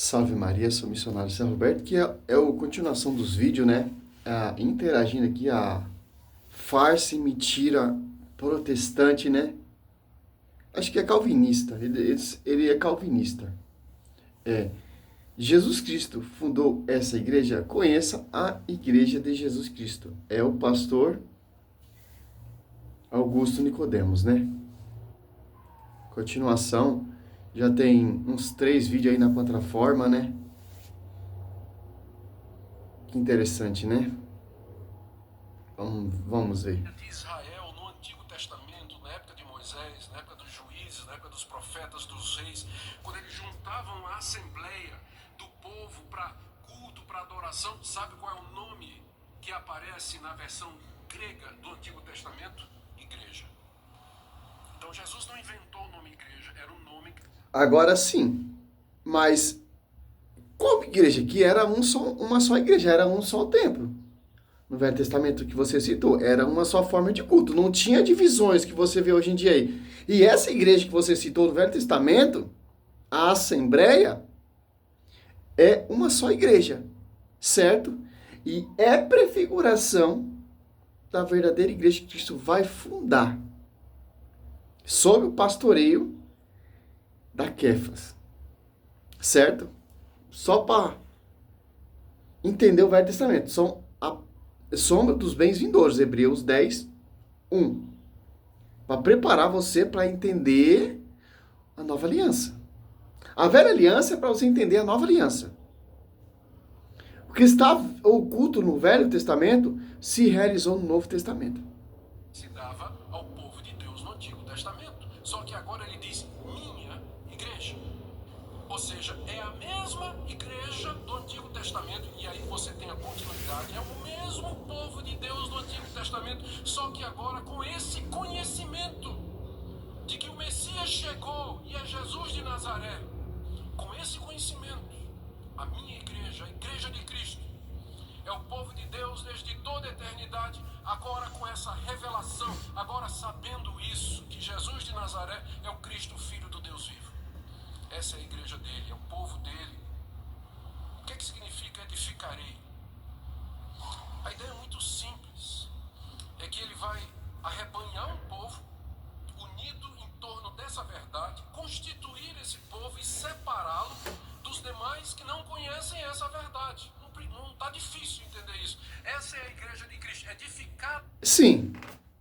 Salve Maria, sou o missionário Zé Roberto, que é a continuação dos vídeos, né? Interagindo aqui a farsa e mentira protestante, né? Acho que é calvinista, ele é calvinista. É, Jesus Cristo fundou essa igreja, conheça a igreja de Jesus Cristo. É o pastor Augusto Nicodemos, né? Continuação, já tem uns 3 vídeos aí na plataforma, né? Que interessante, né? Vamos ver. De Israel no Antigo Testamento, na época de Moisés, na época dos juízes, na época dos profetas, dos reis, quando eles juntavam a assembleia do povo para culto, para adoração, sabe qual é o nome que aparece na versão grega do Antigo Testamento? Igreja. Então Jesus não inventou o nome igreja, era um nome... Agora sim, mas qual igreja? Que era uma só igreja, era um só templo. No Velho Testamento que você citou, era uma só forma de culto, não tinha divisões que você vê hoje em dia aí. E essa igreja que você citou no Velho Testamento, a Assembleia, é uma só igreja, certo? E é prefiguração da verdadeira igreja que Cristo vai fundar, sob o pastoreio da Quefas, certo? Só para entender o Velho Testamento, são a sombra dos bens vindouros, Hebreus 10, 1. Para preparar você para entender a nova aliança. A velha aliança é para você entender a nova aliança. O que está oculto no Velho Testamento se realizou no Novo Testamento. Se dava ao povo de Deus no Antigo Testamento. Só que agora ele diz minha igreja. Ou seja, é a mesma igreja do Antigo Testamento. E aí você tem a continuidade. É o mesmo povo de Deus do Antigo Testamento. Só que agora com esse conhecimento de que o Messias chegou e é Jesus de Nazaré. Com esse conhecimento, a minha igreja, a igreja de Cristo, é o povo de Deus desde toda a eternidade, agora com essa revelação, agora sabendo isso, que Jesus de Nazaré é o Cristo, Filho do Deus vivo. Essa é a igreja dele, é o povo dele. O que significa edificarei? A ideia é muito simples. É que ele vai arrebanhar um povo unido em torno dessa verdade, constituir esse povo e separá-lo dos demais que não conhecem essa verdade. Não está difícil entender isso. Essa é a igreja de Cristo, edificada. Sim,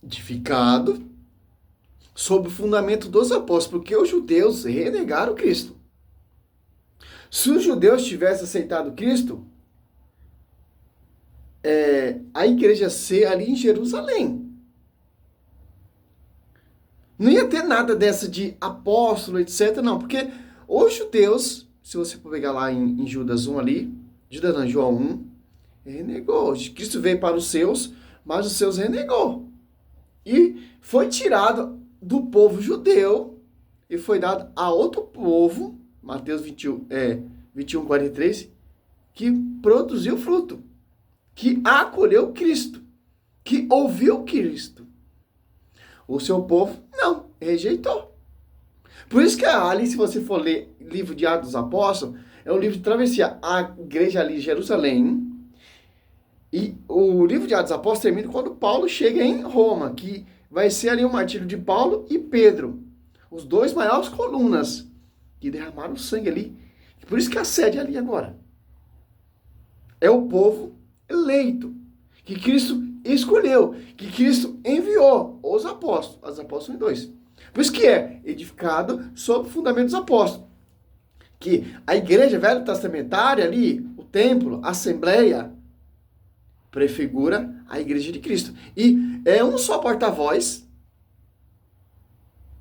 edificado sob o fundamento dos apóstolos, porque os judeus renegaram Cristo. Se os judeus tivessem aceitado Cristo, a igreja ia ser ali em Jerusalém. Não ia ter nada dessa de apóstolo, etc. Não, porque os judeus, se você for pegar lá em Judas 1 ali, João 1, renegou. Cristo veio para os seus, mas os seus renegou. E foi tirado do povo judeu e foi dado a outro povo, Mateus 21, 43, que produziu fruto, que acolheu Cristo, que ouviu Cristo. O seu povo, não, rejeitou. Por isso que ali, se você for ler livro de Atos dos Apóstolos, é um livro de travessia. A igreja ali em Jerusalém, e o livro de Atos dos Apóstolos termina quando Paulo chega em Roma, que vai ser ali o martírio de Paulo e Pedro, os dois maiores colunas que derramaram sangue ali. Por isso que a sede é ali agora. É o povo eleito, que Cristo escolheu, que Cristo enviou os apóstolos em 2. Por isso que é edificado sob o fundamento dos apóstolos. Que a igreja velho testamentária ali, o templo, a assembleia, prefigura a igreja de Cristo. E é um só porta-voz,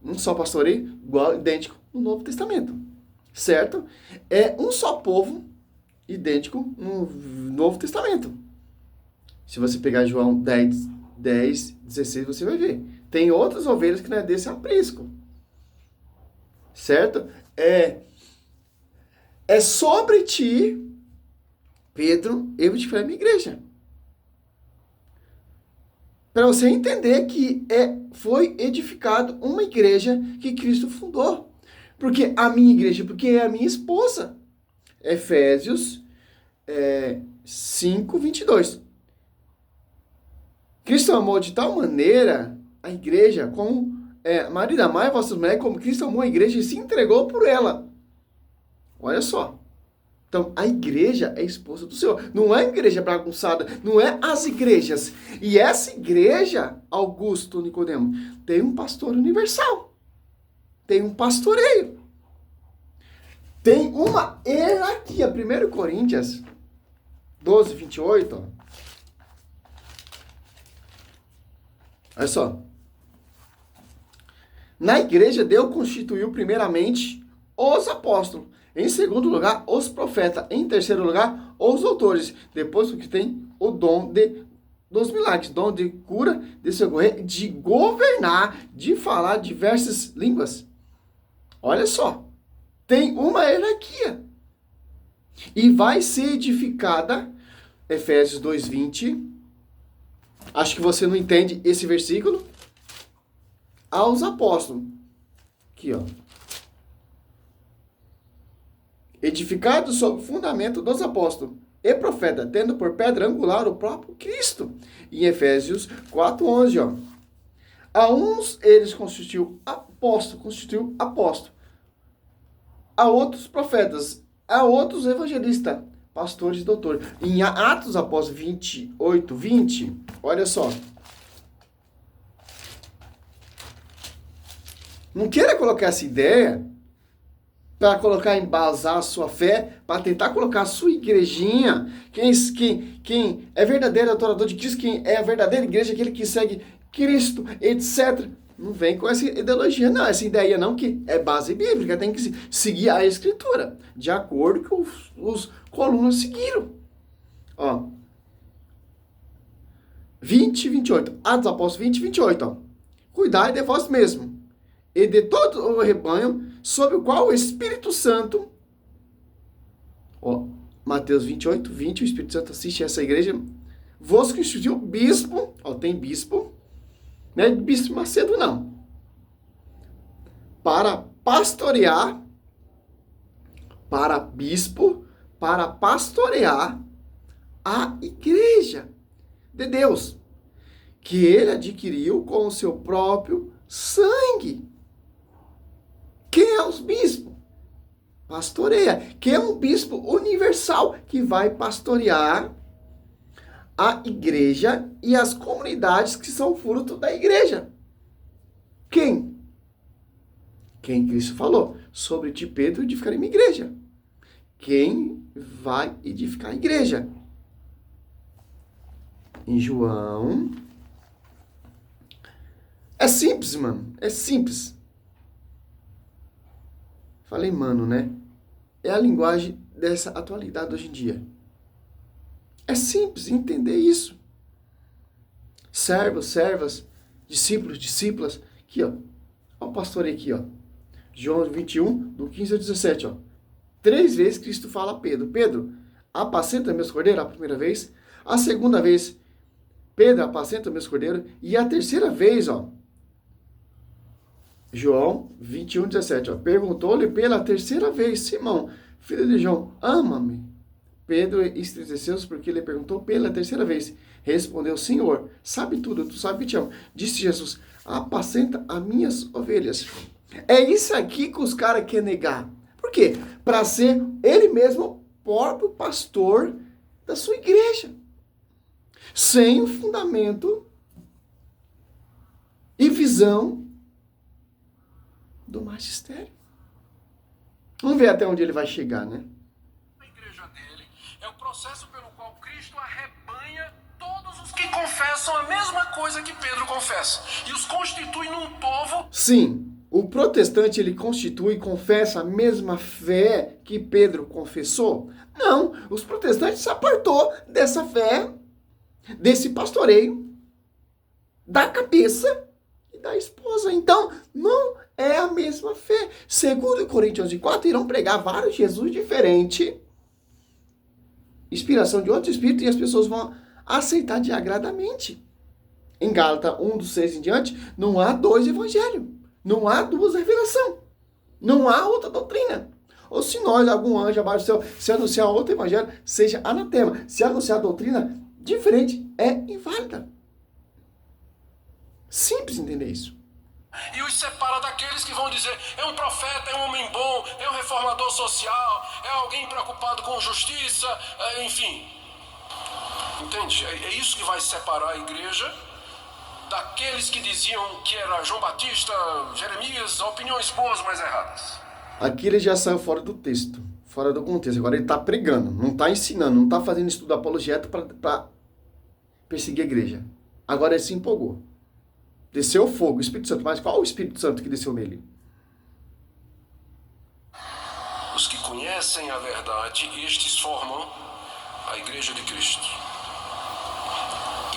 um só pastoreio, igual, idêntico no Novo Testamento. Certo? É um só povo, idêntico no Novo Testamento. Se você pegar João 10, 16, você vai ver. Tem outras ovelhas que não é desse aprisco. Certo? É sobre ti, Pedro, eu edificarei a minha igreja. Para você entender que foi edificado uma igreja que Cristo fundou. Porque a minha igreja, porque é a minha esposa. Efésios 5, 22. Cristo amou de tal maneira a igreja, como marido, amai vossas mulheres, como Cristo amou a igreja e se entregou por ela. Olha só. Então, a igreja é a esposa do Senhor. Não é a igreja bagunçada, não é as igrejas. E essa igreja, Augusto Nicodemo, tem um pastor universal. Tem um pastoreio. Tem uma hierarquia. 1 Coríntios 12, 28. Ó. Olha só. Na igreja, Deus constituiu primeiramente os apóstolos. Em segundo lugar, os profetas. Em terceiro lugar, os doutores. Depois, o que tem? O dom dos milagres. Dom de cura, de socorrer, de governar, de falar diversas línguas. Olha só. Tem uma hierarquia. E vai ser edificada, Efésios 2:20. Acho que você não entende esse versículo. Aos apóstolos. Aqui, ó. Edificado sobre o fundamento dos apóstolos e profeta, tendo por pedra angular o próprio Cristo. Em Efésios 4:11, ó. A uns eles constituiu apóstolo. A outros profetas, a outros evangelistas, pastores e doutores. Em Atos Apóstolos 28, 20, olha só. Não queira colocar essa ideia para colocar, embasar a sua fé, para tentar colocar a sua igrejinha. Quem é verdadeiro adorador de Cristo, quem é a verdadeira igreja, aquele que segue Cristo, etc. Não vem com essa ideologia, não. Essa ideia não, que é base bíblica. Tem que seguir a Escritura, de acordo com os colunas seguiram. Ó. 20, 28. Atos Apóstolos 20, 28. Ó. Cuidai de vós mesmos e de todo o rebanho sobre o qual o Espírito Santo, ó, Mateus 28, 20, o Espírito Santo assiste a essa igreja, vos constituiu bispo, ó, tem bispo, não é bispo Macedo, não, para pastorear, para bispo, para pastorear a igreja de Deus, que ele adquiriu com o seu próprio sangue. Quem é os bispos? Pastoreia. Quem é um bispo universal que vai pastorear a igreja e as comunidades que são fruto da igreja. Quem? Quem Cristo falou? Sobre ti, Pedro, edificarei minha igreja. Quem vai edificar a igreja? Em João. É simples, mano. É simples. Falei, mano, né? É a linguagem dessa atualidade hoje em dia. É simples entender isso. Servos, servas, discípulos, discípulas. Aqui, ó. Ó o pastor aqui, ó. João 21, do 15 ao 17, ó. 3 vezes Cristo fala a Pedro. Pedro, apacenta meus cordeiros, a primeira vez. A segunda vez, Pedro, apacenta meus cordeiros. E a terceira vez, ó. João 21, 17, ó. Perguntou-lhe pela terceira vez, Simão, filho de João, ama-me? Pedro entristeceu-se porque ele perguntou pela terceira vez. Respondeu, Senhor, sabe tudo, tu sabe que te amo. Disse Jesus, apacenta as minhas ovelhas. É isso aqui que os caras querem negar. Por quê? Para ser ele mesmo o próprio pastor da sua igreja. Sem o fundamento e visão do magistério. Vamos ver até onde ele vai chegar, né? A igreja dele é o processo pelo qual Cristo arrebanha todos os que confessam a mesma coisa que Pedro confessa e os constitui num povo. Sim, o protestante ele constitui e confessa a mesma fé que Pedro confessou? Não, os protestantes se apartou dessa fé, desse pastoreio, da cabeça e da esposa. Então, não é a mesma fé. Segundo Coríntios 4, irão pregar vários Jesus diferentes, inspiração de outro espírito, e as pessoas vão aceitar de agradamente. Em Gálatas 1, do 6 em diante, não há 2 evangelhos. Não há 2 revelações. Não há outra doutrina. Ou se nós, algum anjo abaixo do céu, se anunciar outro evangelho, seja anatema. Se anunciar doutrina diferente, é inválida. Simples entender isso. E os separa daqueles que vão dizer, é um profeta, é um homem bom, é um reformador social, é alguém preocupado com justiça, enfim. Entende? É isso que vai separar a igreja daqueles que diziam que era João Batista, Jeremias, opiniões boas, mas erradas. Aqui ele já saiu fora do texto, fora do contexto. Agora ele está pregando, não está ensinando, não está fazendo estudo apologético para perseguir a igreja. Agora ele se empolgou. Desceu o fogo, o Espírito Santo. Mas qual o Espírito Santo que desceu nele? Os que conhecem a verdade, estes formam a igreja de Cristo.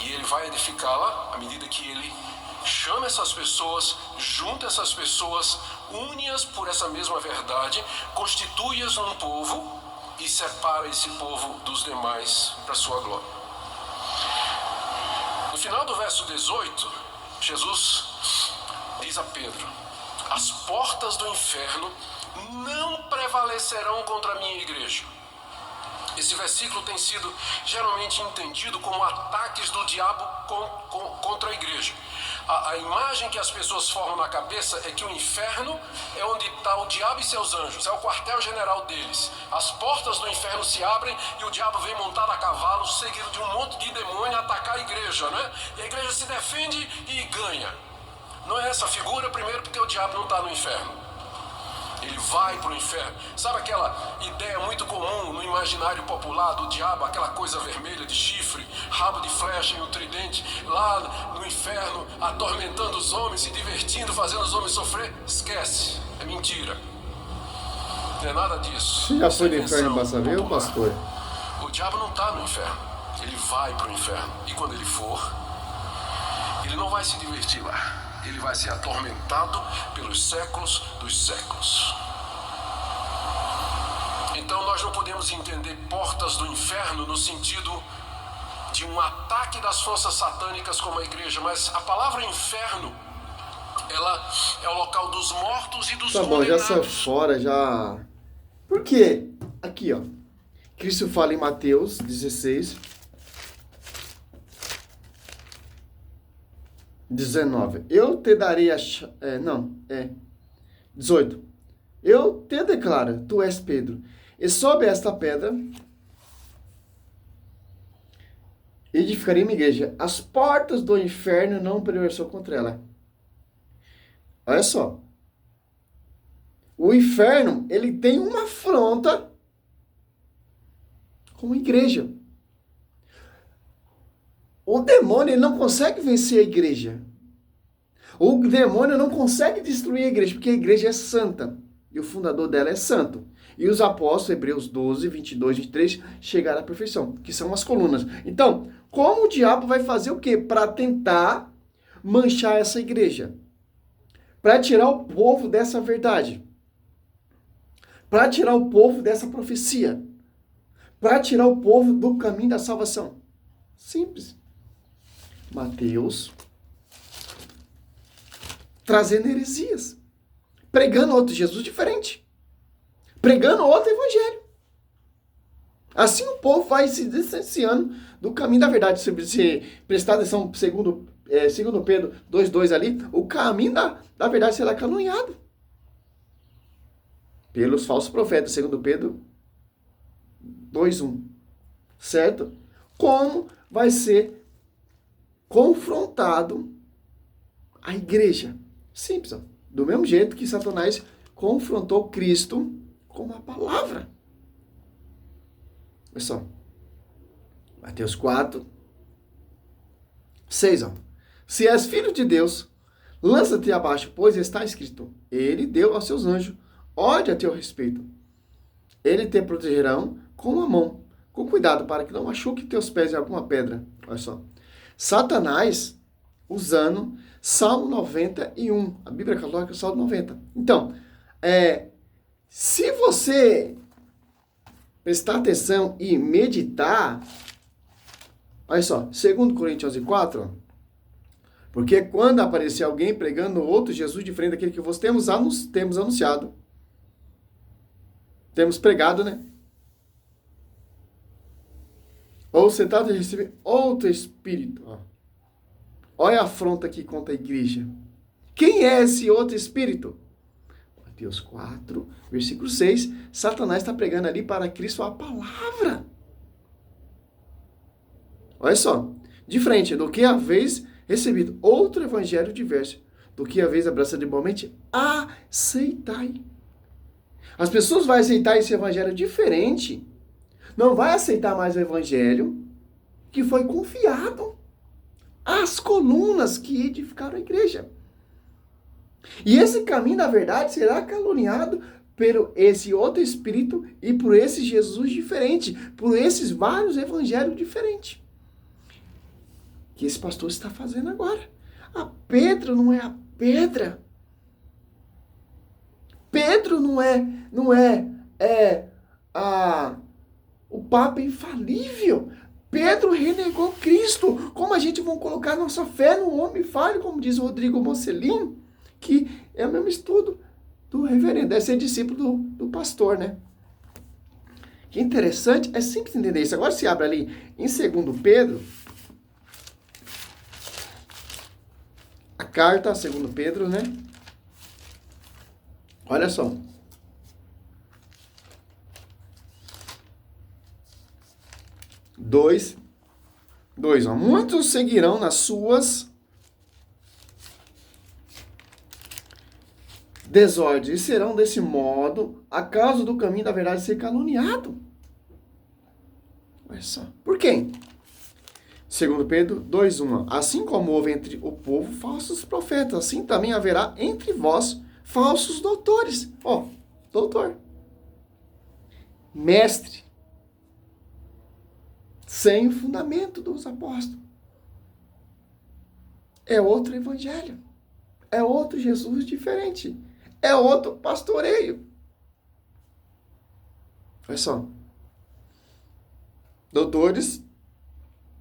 E ele vai edificá-la à medida que ele chama essas pessoas, junta essas pessoas, une-as por essa mesma verdade, constitui-as num povo e separa esse povo dos demais para sua glória. No final do verso 18, Jesus diz a Pedro, as portas do inferno não prevalecerão contra a minha igreja. Esse versículo tem sido geralmente entendido como ataques do diabo contra a igreja. A imagem que as pessoas formam na cabeça é que o inferno é onde está o diabo e seus anjos, é o quartel-general deles. As portas do inferno se abrem e o diabo vem montado a cavalo, seguido de um monte de demônio, atacar a igreja, né? E a igreja se defende e ganha. Não é essa a figura, primeiro porque o diabo não está no inferno. Ele vai para o inferno. Sabe aquela ideia muito comum no imaginário popular do diabo, aquela coisa vermelha de chifre, rabo de flecha e um tridente, lá no inferno, atormentando os homens, se divertindo, fazendo os homens sofrer? Esquece, é mentira. Não é nada disso. Você já foi no inferno para saber, ô pastor? O diabo não está no inferno, ele vai para o inferno. E quando ele for, ele não vai se divertir lá. Ele vai ser atormentado pelos séculos dos séculos. Então nós não podemos entender portas do inferno no sentido de um ataque das forças satânicas como a igreja, mas a palavra inferno, ela é o local dos mortos e dos condenados. Tá bom, já saiu fora, já... Por quê? Aqui, ó. Cristo fala em Mateus 16... 19. Eu te darei a... 18. Eu te declaro, tu és Pedro. E sob esta pedra edificarei minha igreja. As portas do inferno não prevalecerão contra ela. Olha só. O inferno, ele tem uma afronta com a igreja. O demônio ele não consegue vencer a igreja. O demônio não consegue destruir a igreja, porque a igreja é santa. E o fundador dela é santo. E os apóstolos, Hebreus 12, 22, 23, chegaram à perfeição, que são as colunas. Então, como o diabo vai fazer o quê? Para tentar manchar essa igreja. Para tirar o povo dessa verdade. Para tirar o povo dessa profecia. Para tirar o povo do caminho da salvação. Simples. Mateus, trazendo heresias, pregando outro Jesus diferente, pregando outro evangelho. Assim o povo vai se distanciando do caminho da verdade. Se você prestar atenção, segundo Pedro 2,2 ali, o caminho da verdade será caluniado pelos falsos profetas, segundo Pedro 2,1. Certo? Como vai ser confrontado a igreja? Simples, ó. Do mesmo jeito que Satanás confrontou Cristo com a palavra. Olha só. Mateus 4, 6, ó. Se és filho de Deus, lança-te abaixo, pois está escrito, ele deu aos seus anjos ordem a teu respeito. Ele te protegerão com a mão, com cuidado, para que não machuque teus pés em alguma pedra. Olha só. Satanás usando Salmo 91. A Bíblia Católica é o Salmo 90. Então, se você prestar atenção e meditar, olha só, 2 Coríntios 4, porque quando aparecer alguém pregando outro Jesus diferente daquele que nós temos anunciado, temos pregado, né? Ou você está de receber outro espírito. Ó. Olha a afronta aqui contra a igreja. Quem é esse outro espírito? Mateus 4, versículo 6. Satanás está pregando ali para Cristo a palavra. Olha só. De frente, do que haveis recebido outro evangelho diverso, do que haveis abraçado igualmente, aceitai. As pessoas vão aceitar esse evangelho diferente. Não vai aceitar mais o evangelho que foi confiado às colunas que edificaram a igreja. E esse caminho, na verdade, será caluniado por esse outro espírito e por esse Jesus diferente, por esses vários evangelhos diferentes. Que esse pastor está fazendo agora. A Pedro não é a pedra. Pedro não é o Papa infalível. Pedro renegou Cristo. Como a gente vai colocar nossa fé no homem falho, como diz o Rodrigo Mocelin, que é o mesmo estudo do reverendo, deve ser discípulo do pastor, né? Que interessante, é simples entender isso. Agora se abre ali em 2 Pedro, a carta a 2 Pedro, né? Olha só. 2, ó. Muitos seguirão nas suas desordens e serão desse modo, a causa do caminho da verdade ser caluniado. Olha só. Por quem? 2 Pedro 2:1. Assim como houve entre o povo falsos profetas, assim também haverá entre vós falsos doutores. Ó, doutor. Mestre. Sem o fundamento dos apóstolos. É outro evangelho. É outro Jesus diferente. É outro pastoreio. Olha só. Doutores,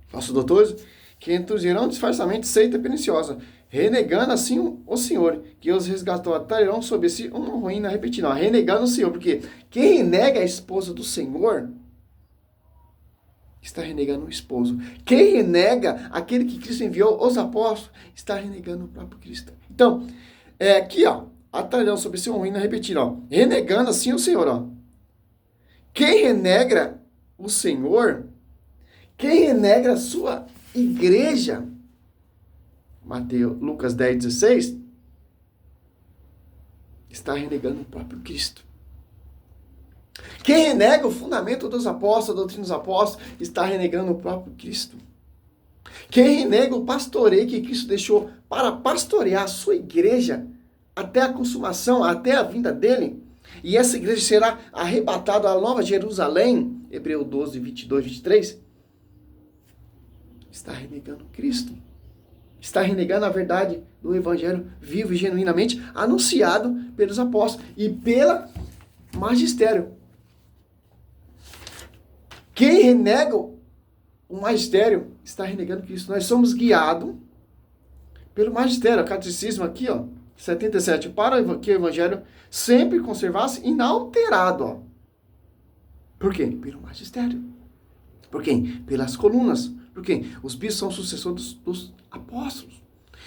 falsos doutores, que introduzirão disfarçadamente seita perniciosa, renegando assim o Senhor, que os resgatou, atrairão sobre si uma ruína repetida. Renegando o Senhor, porque quem renega a esposa do Senhor está renegando o esposo. Quem renega aquele que Cristo enviou, os apóstolos, está renegando o próprio Cristo. Então, aqui, ó, atrairão sobre si uma ruína repetida, ó, renegando assim o Senhor, ó. Quem renega o Senhor, quem renega a sua igreja, Lucas 10:16, está renegando o próprio Cristo. Quem renega o fundamento dos apóstolos, a doutrina dos apóstolos, está renegando o próprio Cristo. Quem renega o pastoreio que Cristo deixou para pastorear a sua igreja até a consumação, até a vinda dele, e essa igreja será arrebatada à Nova Jerusalém, Hebreus 12, 22, 23, está renegando Cristo. Está renegando a verdade do evangelho vivo e genuinamente anunciado pelos apóstolos e pela magistério. Quem renega o magistério está renegando Cristo. Nós somos guiados pelo magistério. O catecismo aqui, ó, 77, para que o evangelho sempre conservasse inalterado. Ó. Por quê? Pelo magistério. Por quem? Pelas colunas. Por quê? Os bispos são sucessores dos apóstolos,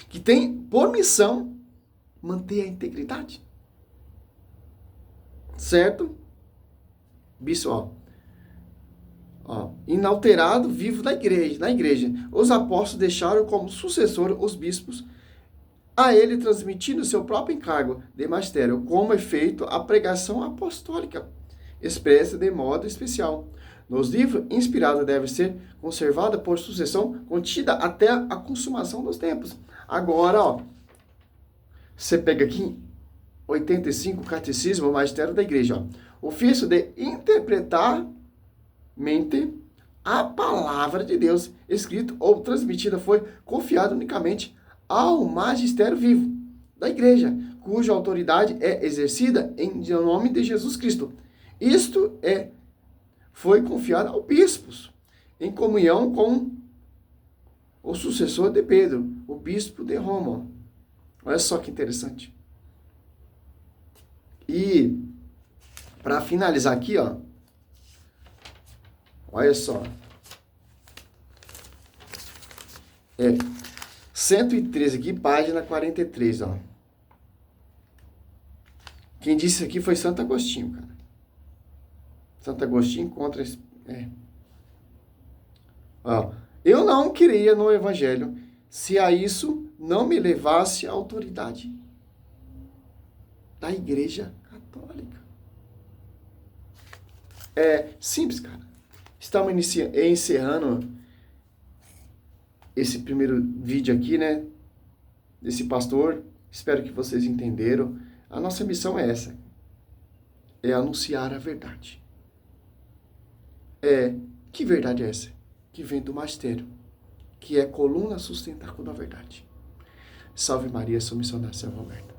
que têm por missão manter a integridade. Certo? Bispo, ó, inalterado, vivo na igreja. Os apóstolos deixaram como sucessor os bispos, a ele transmitindo seu próprio encargo de magistério, como é feito a pregação apostólica, expressa de modo especial. Nos livros inspirados deve ser conservada por sucessão contida até a consumação dos tempos. Agora, ó, você pega aqui 85, Catecismo, o Magistério da Igreja, ó, ofício de interpretar a palavra de Deus, escrita ou transmitida, foi confiado unicamente ao magistério vivo da igreja, cuja autoridade é exercida em nome de Jesus Cristo. Isto foi confiado aos bispos, em comunhão com o sucessor de Pedro, o bispo de Roma. Olha só que interessante. E Para finalizar aqui, ó. Olha só. 113 aqui, página 43, ó. Quem disse isso aqui foi Santo Agostinho, cara. Santo Agostinho contra... Ó, eu não creia no evangelho se a isso não me levasse a autoridade da Igreja Católica. É simples, cara. Estamos encerrando esse primeiro vídeo aqui, né? Desse pastor. Espero que vocês entenderam. A nossa missão é essa. É anunciar a verdade. Que verdade é essa? Que vem do magistério. Que é coluna sustentáculo da verdade. Salve Maria, sou missionário São Roberto.